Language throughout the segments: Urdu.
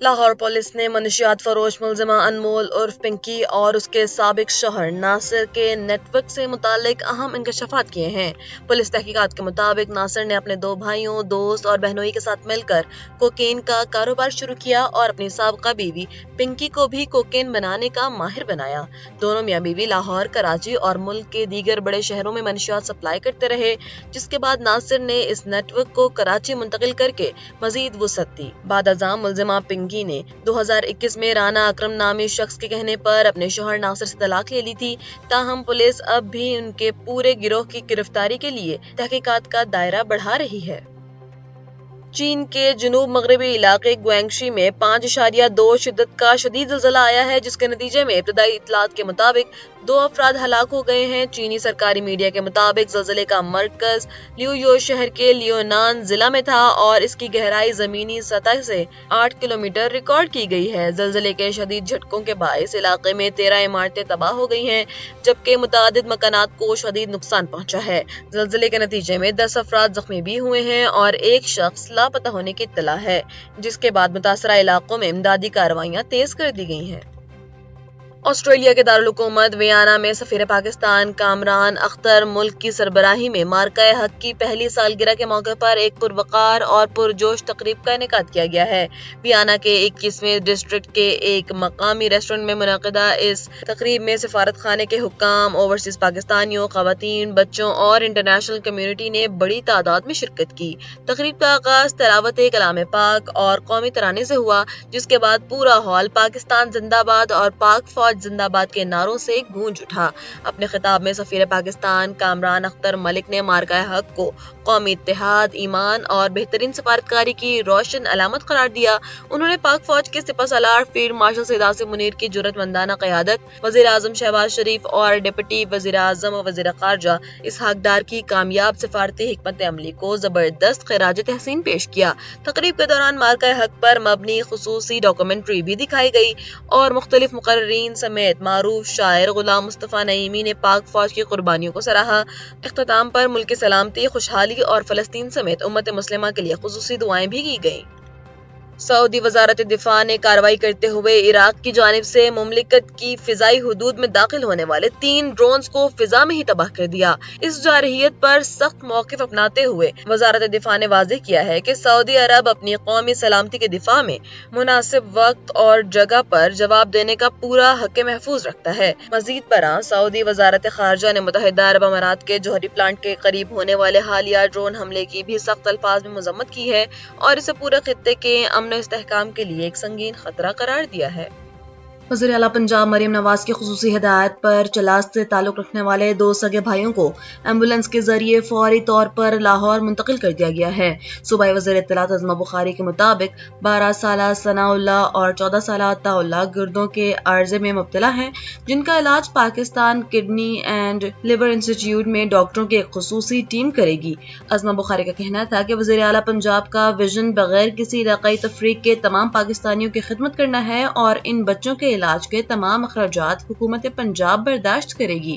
لاہور پولیس نے منشیات فروش ملزمہ انمول عرف پنکی اور اس کے سابق شوہر ناصر کے نیٹ ورک سے متعلق اہم انکشافات کیے ہیں۔ پولیس تحقیقات کے مطابق ناصر نے اپنے 2 بھائیوں، دوست اور بہنوئی کے ساتھ مل کر کوکین کا کاروبار شروع کیا اور اپنی سابقہ بیوی پنکی کو بھی کوکین بنانے کا ماہر بنایا۔ دونوں میاں بیوی لاہور، کراچی اور ملک کے دیگر بڑے شہروں میں منشیات سپلائی کرتے رہے، جس کے بعد ناصر نے اس نیٹ ورک کو کراچی منتقل کر کے مزید وسعت دی۔ بعد ازاں ملزمہ پنکی نے 2021 میں رانا اکرم نامی شخص کے کہنے پر اپنے شوہر ناصر سے طلاق لے لی تھی، تاہم پولیس اب بھی ان کے پورے گروہ کی گرفتاری کے لیے تحقیقات کا دائرہ بڑھا رہی ہے۔ چین کے جنوب مغربی علاقے گوانگشی میں 5.2 شدت کا شدید زلزلہ آیا ہے، جس کے نتیجے میں ابتدائی اطلاعات کے مطابق 2 افراد ہلاک ہو گئے ہیں۔ چینی سرکاری میڈیا کے مطابق زلزلے کا مرکز لیویو شہر کے لیونان ضلع میں تھا اور اس کی گہرائی زمینی سطح سے 8 کلومیٹر ریکارڈ کی گئی ہے۔ زلزلے کے شدید جھٹکوں کے باعث علاقے میں 13 عمارتیں تباہ ہو گئی ہیں، جبکہ متعدد مکانات کو شدید نقصان پہنچا ہے۔ زلزلے کے نتیجے میں 10 افراد زخمی بھی ہوئے ہیں اور ایک شخص لاپتہ ہونے کی اطلاع ہے، جس کے بعد متاثرہ علاقوں میں امدادی کارروائیاں تیز کر دی گئی ہیں۔ آسٹریلیا کے دارالحکومت ویانا میں سفیر پاکستان کامران اختر ملک کی سربراہی میں مارکہ حق کی پہلی سالگرہ کے موقع پر ایک پروقار اور پرجوش تقریب کا انعقاد کیا گیا ہے۔ ویانا کے 21ویں ڈسٹرکٹ کے ایک مقامی ریسٹورنٹ میں منعقدہ اس تقریب میں سفارت خانے کے حکام، اوورسیز پاکستانیوں، خواتین، بچوں اور انٹرنیشنل کمیونٹی نے بڑی تعداد میں شرکت کی۔ تقریب کا آغاز تلاوت کلام پاک اور قومی ترانے سے ہوا، جس کے بعد پورا ہال پاکستان زندہ باد اور پاک فوج زندہ باد کے نعروں سے گونج اٹھا۔ اپنے خطاب میں سفیر پاکستان کامران اختر ملک نے مارکہ حق کو قومی اتحاد، ایمان اور بہترین سفارتکاری کی روشن علامت قرار دیا۔ انہوں نے پاک فوج کے سپہ سالار فیلڈ مارشل سید عاصم منیر کی جرأت مندانہ قیادت، وزیر اعظم شہباز شریف اور ڈپٹی وزیر اعظم و وزیر خارجہ اسحاق ڈار کی کامیاب سفارتی حکمت عملی کو زبردست خراج تحسین پیش کیا۔ تقریب کے دوران مارکہ حق پر مبنی خصوصی ڈاکومنٹری بھی دکھائی گئی اور مختلف مقررین سمیت معروف شاعر غلام مصطفیٰ نعیمی نے پاک فوج کی قربانیوں کو سراہا۔ اختتام پر ملک کی سلامتی، خوشحالی اور فلسطین سمیت امت مسلمہ کے لیے خصوصی دعائیں بھی کی گئیں۔ سعودی وزارت دفاع نے کارروائی کرتے ہوئے عراق کی جانب سے مملکت کی فضائی حدود میں داخل ہونے والے 3 ڈرونز کو فضا میں ہی تباہ کر دیا۔ اس جارحیت پر سخت موقف اپناتے ہوئے وزارت دفاع نے واضح کیا ہے کہ سعودی عرب اپنی قومی سلامتی کے دفاع میں مناسب وقت اور جگہ پر جواب دینے کا پورا حق محفوظ رکھتا ہے۔ مزید برآں سعودی وزارت خارجہ نے متحدہ عرب امارات کے جوہری پلانٹ کے قریب ہونے والے حالیہ ڈرون حملے کی بھی سخت الفاظ میں مذمت کی ہے اور اسے پورے خطے کے امن و استحکام کے لیے ایک سنگین خطرہ قرار دیا ہے۔ وزیر اعلیٰ پنجاب مریم نواز کی خصوصی ہدایت پر چلاست سے تعلق رکھنے والے 2 سگے بھائیوں کو ایمبولینس کے ذریعے فوری طور پر لاہور منتقل کر دیا گیا ہے۔ صوبائی وزیر اطلاعات عظمہ بخاری کے مطابق 12 سالہ ثناء اللہ اور 14 سالہ عطا اللہ گردوں کے عارضے میں مبتلا ہیں، جن کا علاج پاکستان کڈنی اینڈ لیور انسٹی ٹیوٹ میں ڈاکٹروں کی ایک خصوصی ٹیم کرے گی۔ عظمہ بخاری کا کہنا تھا کہ وزیر اعلیٰ پنجاب کا وژن بغیر کسی علاقائی تفریق کے تمام پاکستانیوں کی خدمت کرنا ہے اور ان بچوں کے علاج کے تمام اخراجات حکومت پنجاب برداشت کرے گی۔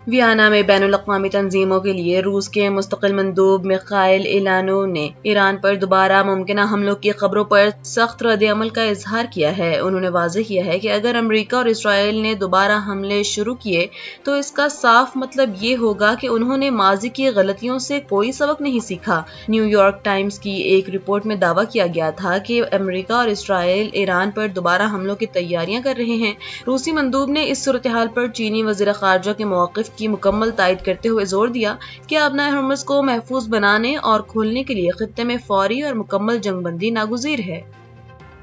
ویانا میں بین الاقوامی تنظیموں کے لیے روس کے مستقل مندوب میخائیل ایلانو نے ایران پر دوبارہ ممکنہ حملوں کی خبروں پر سخت رد عمل کا اظہار کیا ہے۔ انہوں نے واضح کیا ہے کہ اگر امریکہ اور اسرائیل نے دوبارہ حملے شروع کیے تو اس کا صاف مطلب یہ ہوگا کہ انہوں نے ماضی کی غلطیوں سے کوئی سبق نہیں سیکھا۔ نیو یارک ٹائمز کی ایک رپورٹ میں دعویٰ کیا گیا تھا کہ امریکہ اور اسرائیل ایران پر دوبارہ حملوں کی تیاریاں کر رہے ہیں۔ روسی مندوب نے اس صورتحال پر چینی وزیر خارجہ کے موقف کی مکمل تائید کرتے ہوئے زور دیا کہ آبنائے ہرمز کو محفوظ بنانے اور کھولنے کے لیے خطے میں فوری اور مکمل جنگ بندی ناگزیر ہے۔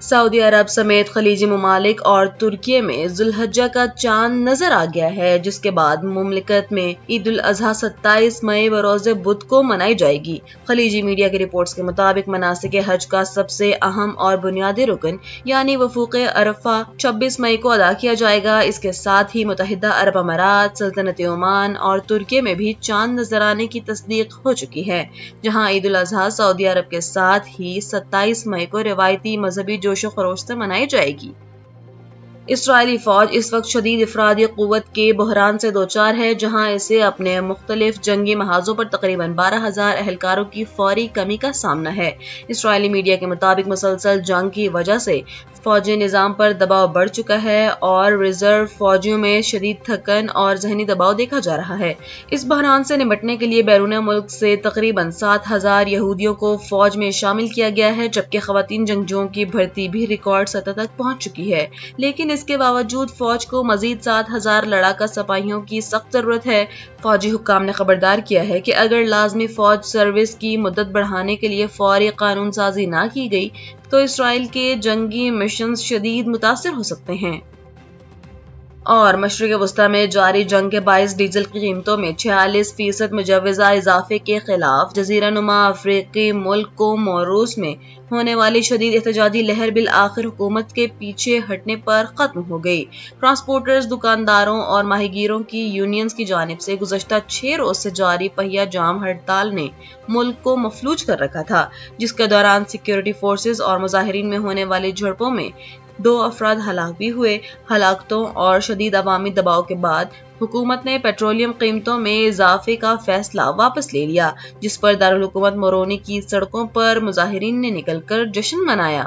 سعودی عرب سمیت خلیجی ممالک اور ترکیے میں ذو الحجہ کا چاند نظر آ گیا ہے، جس کے بعد مملکت میں عید الاضحیٰ 27 مئی بروز بدھ کو منائی جائے گی۔ خلیجی میڈیا کی رپورٹس کے مطابق مناسک حج کا سب سے اہم اور بنیادی رکن یعنی وفوق عرفہ 26 مئی کو ادا کیا جائے گا۔ اس کے ساتھ ہی متحدہ عرب امارات، سلطنت عمان اور ترکیے میں بھی چاند نظر آنے کی تصدیق ہو چکی ہے، جہاں عید الاضحیٰ سعودی عرب کے ساتھ ہی 27 مئی کو روایتی مذہبی جوش و خروش سے منائی جائے گی۔ اسرائیلی فوج اس وقت شدید افرادی قوت کے بحران سے دوچار ہے، جہاں اسے اپنے مختلف جنگی محاذوں پر تقریباً 12,000 اہلکاروں کی فوری کمی کا سامنا ہے۔ اسرائیلی میڈیا کے مطابق مسلسل جنگ کی وجہ سے فوجی نظام پر دباؤ بڑھ چکا ہے اور ریزرو فوجیوں میں شدید تھکن اور ذہنی دباؤ دیکھا جا رہا ہے۔ اس بحران سے نمٹنے کے لیے بیرون ملک سے تقریباً 7,000 یہودیوں کو فوج میں شامل کیا گیا ہے، جبکہ خواتین جنگجوؤں کی بھرتی بھی ریکارڈ سطح تک پہنچ چکی ہے، لیکن اس کے باوجود فوج کو مزید 7,000 لڑاکا سپاہیوں کی سخت ضرورت ہے۔ فوجی حکام نے خبردار کیا ہے کہ اگر لازمی فوج سروس کی مدت بڑھانے کے لیے فوری قانون سازی نہ کی گئی تو اسرائیل کے جنگی مشنز شدید متاثر ہو سکتے ہیں۔ اور مشرق وسطی میں جاری جنگ کے باعث ڈیزل کی قیمتوں میں 46% مجوزہ اضافے کے خلاف جزیرہ نما افریقی ملک کوموروس میں ہونے والی شدید احتجاجی لہر بالآخر حکومت کے پیچھے ہٹنے پر ختم ہو گئی۔ ٹرانسپورٹرز، دکانداروں اور ماہی گیروں کی یونینز کی جانب سے گزشتہ 6 روز سے جاری پہیہ جام ہڑتال نے ملک کو مفلوج کر رکھا تھا، جس کے دوران سیکورٹی فورسز اور مظاہرین میں ہونے والی جھڑپوں میں 2 افراد ہلاک بھی ہوئے۔ ہلاکتوں اور شدید عوامی دباؤ کے بعد حکومت نے پیٹرولیم قیمتوں میں اضافے کا فیصلہ واپس لے لیا، جس پر دارالحکومت مورونی کی سڑکوں پر مظاہرین نے نکل کر جشن منایا۔